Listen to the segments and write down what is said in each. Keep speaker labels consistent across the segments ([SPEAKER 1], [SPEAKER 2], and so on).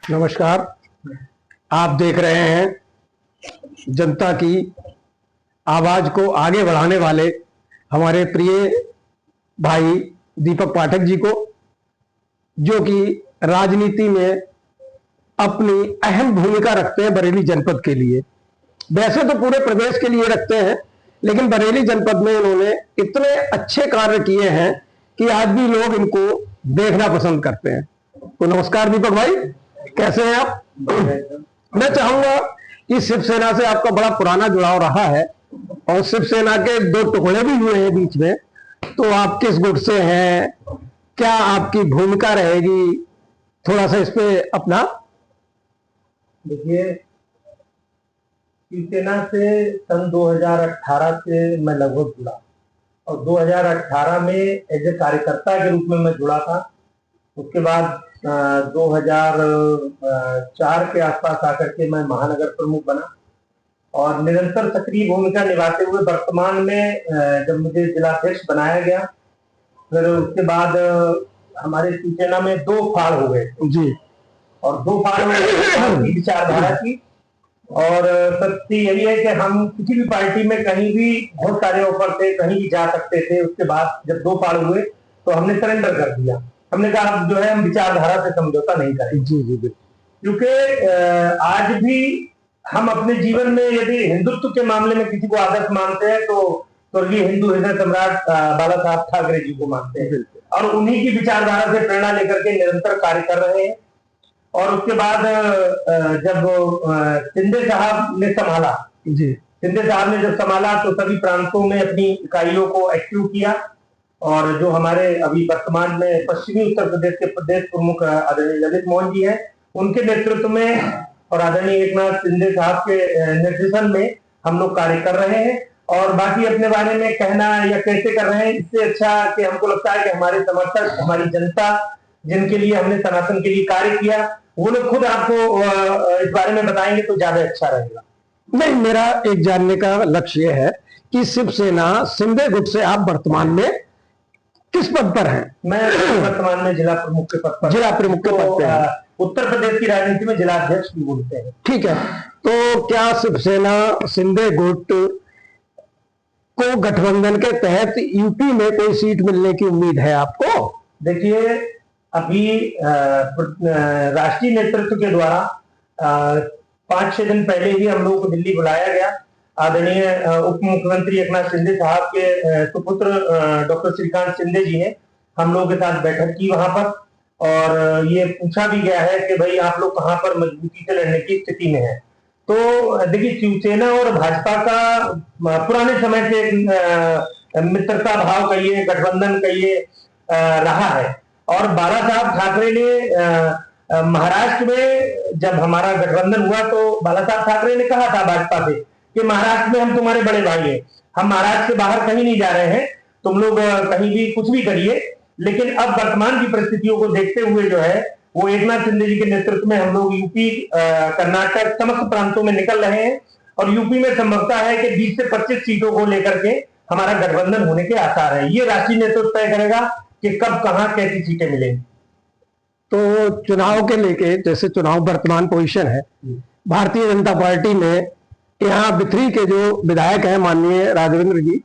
[SPEAKER 1] नमस्कार। आप देख रहे हैं जनता की आवाज को आगे बढ़ाने वाले हमारे प्रिय भाई दीपक पाठक जी को, जो कि राजनीति में अपनी अहम भूमिका रखते हैं बरेली जनपद के लिए। वैसे तो पूरे प्रदेश के लिए रखते हैं, लेकिन बरेली जनपद में इन्होंने इतने अच्छे कार्य किए हैं कि आज भी लोग इनको देखना पसंद करते हैं। तो नमस्कार दीपक भाई, कैसे हैं आप? मैं चाहूंगा कि शिवसेना से आपका बड़ा पुराना जुड़ाव रहा है और शिवसेना के दो टुकड़े भी हुए हैं बीच में, तो आप किस गुट से हैं, क्या आपकी भूमिका रहेगी, थोड़ा सा इस पे अपना।
[SPEAKER 2] देखिए, शिवसेना से सन 2018 से मैं लगभग जुड़ा और 2018 में एज ए कार्यकर्ता के रूप में मैं जुड़ा था। उसके बाद 2004 के आसपास आकर के मैं महानगर प्रमुख बना और निरंतर सक्रिय भूमिका निभाते हुए वर्तमान में जब मुझे जिलाध्यक्ष बनाया गया, फिर उसके बाद हमारे शिवसेना में दो फाड़ हो गए
[SPEAKER 1] जी।
[SPEAKER 2] और दो फाड़ हो गए विचारधारा की। और सत्य यही है कि हम किसी भी पार्टी में कहीं भी बहुत सारे ऑफर थे, कहीं भी जा सकते थे। उसके बाद जब दो फाड़ हुए तो हमने सरेंडर कर दिया। हमने कहा जो है हम विचारधारा से समझौता नहीं करेंगे।
[SPEAKER 1] जी जी बिल्कुल।
[SPEAKER 2] क्योंकि आज भी हम अपने जीवन में यदि हिंदुत्व के मामले में किसी को आदर्श मानते हैं तो स्वर्गीय हिंदू हृदय सम्राट बाला साहब ठाकरे जी को मानते हैं और उन्हीं की विचारधारा से प्रेरणा लेकर के निरंतर कार्य कर रहे हैं। और उसके बाद जब शिंदे साहब ने संभाला, शिंदे साहब ने जब संभाला तो सभी प्रांतों में अपनी इकाइयों को एक्टिव किया और जो हमारे अभी वर्तमान में पश्चिमी उत्तर प्रदेश के प्रदेश प्रमुख आदरणीय ललित मोहन जी हैं, उनके नेतृत्व में और आदरणीय एकनाथ शिंदे साहब के निर्देशन में हम लोग कार्य कर रहे हैं। और बाकी अपने बारे में कहना या कैसे कर रहे हैं, इससे अच्छा कि हमको लगता है कि हमारे समर्थक, हमारी जनता जिनके लिए हमने सनातन के लिए कार्य किया, वो लोग खुद आपको इस बारे में बताएंगे तो ज्यादा अच्छा रहेगा।
[SPEAKER 1] नहीं, मेरा एक जानने का लक्ष्य यह है कि शिवसेना शिंदे गुट से आप वर्तमान में किस पद पर हैं?
[SPEAKER 2] मैं वर्तमान में जिला प्रमुख के पद पर।
[SPEAKER 1] जिला प्रमुख के पद पे हैं।
[SPEAKER 2] उत्तर प्रदेश की राजनीति में जिला अध्यक्ष भी बोलते हैं।
[SPEAKER 1] ठीक है, तो क्या शिवसेना शिंदे गुट को गठबंधन के तहत यूपी में कोई सीट मिलने की उम्मीद है आपको?
[SPEAKER 2] देखिए, अभी राष्ट्रीय नेतृत्व के द्वारा 5-6 दिन पहले ही हम लोगों को दिल्ली बुलाया गया। आदरणीय उप मुख्यमंत्री एकनाथ शिंदे साहब के सुपुत्र डॉक्टर श्रीकांत शिंदे जी ने हम लोगों के साथ बैठक की वहां पर और ये पूछा भी गया है कि भाई आप लोग कहां पर मजबूती से लड़ने की स्थिति में है। तो देखिए, शिवसेना और भाजपा का पुराने समय से मित्रता भाव कहिए, गठबंधन कहिए रहा है और बाला साहब ठाकरे ने महाराष्ट्र में जब हमारा गठबंधन हुआ तो बाला साहब ठाकरे ने कहा था भाजपा से कि महाराष्ट्र में हम तुम्हारे बड़े भाई हैं, हम महाराष्ट्र से बाहर कहीं नहीं जा रहे हैं, तुम लोग कहीं भी कुछ भी करिए। लेकिन अब वर्तमान की परिस्थितियों को देखते हुए जो है वो एकनाथ शिंदे जी के नेतृत्व में हम लोग यूपी, कर्नाटक समस्त प्रांतों में निकल रहे हैं और यूपी में संभवता है कि 20 से 25 सीटों को लेकर के हमारा गठबंधन होने के आसार है। ये राष्ट्रीय नेतृत्व तय करेगा कि कब कहां कैसी सीटें मिलेंगी।
[SPEAKER 1] तो चुनाव के लेके, जैसे चुनाव वर्तमान पोजीशन है, भारतीय जनता पार्टी में यहाँ बिथरी के जो विधायक हैं माननीय राघवेंद्र जी,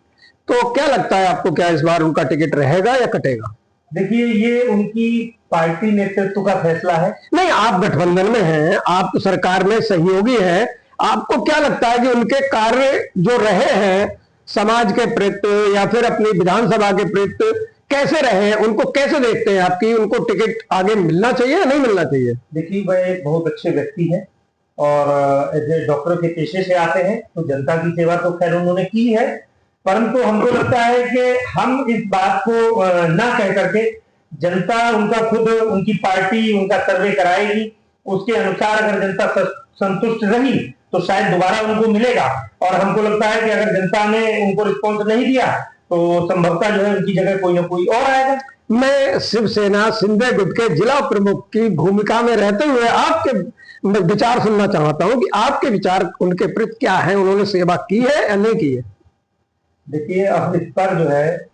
[SPEAKER 1] तो क्या लगता है आपको, क्या इस बार उनका टिकट रहेगा या कटेगा?
[SPEAKER 2] देखिए, ये उनकी पार्टी नेतृत्व का फैसला है।
[SPEAKER 1] नहीं, आप गठबंधन में हैं, आप सरकार में सहयोगी हैं, आपको क्या लगता है कि उनके कार्य जो रहे हैं समाज के प्रति या फिर अपनी विधानसभा के प्रति कैसे रहे हैं, उनको कैसे देखते हैं आपकी, उनको टिकट आगे मिलना चाहिए या नहीं मिलना चाहिए?
[SPEAKER 2] देखिए, वह एक बहुत अच्छे व्यक्ति हैं और एज ए डॉक्टर के पेशे से आते हैं तो जनता की सेवा तो खैर उन्होंने की है, परंतु हमको लगता है कि हम इस बात को ना कह करके जनता उनका खुद, उनकी पार्टी उनका सर्वे कराएगी, उसके अनुसार अगर जनता संतुष्ट रही तो शायद दोबारा उनको मिलेगा। और हमको लगता है कि अगर जनता ने उनको रिस्पॉन्स नहीं दिया तो संभवतः जो है उनकी जगह कोई ना कोई और आएगा।
[SPEAKER 1] मैं शिवसेना शिंदे गुट के जिला प्रमुख की भूमिका में रहते हुए आपके विचार सुनना चाहता हूं कि आपके विचार उनके प्रति क्या है, उन्होंने सेवा की है या नहीं की है?
[SPEAKER 2] देखिए, अब इस पर जो है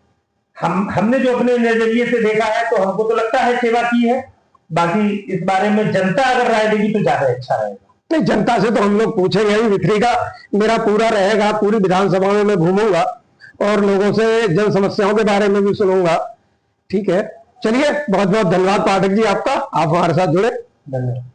[SPEAKER 2] हमने जो अपने नजरिए से देखा है तो हमको तो लगता है सेवा की है बाकी इस बारे में जनता अगर राय देगी तो ज्यादा अच्छा रहेगा।
[SPEAKER 1] नहीं, जनता से तो हम लोग पूछेंगे ही। विक्री का मेरा पूरा रहेगा, पूरी विधानसभा में मैं घूमूंगा और लोगों से जन समस्याओं के बारे में भी सुनूंगा। ठीक है, चलिए, बहुत बहुत धन्यवाद पाठक जी आपका, आप हमारे साथ जुड़े।
[SPEAKER 2] धन्यवाद।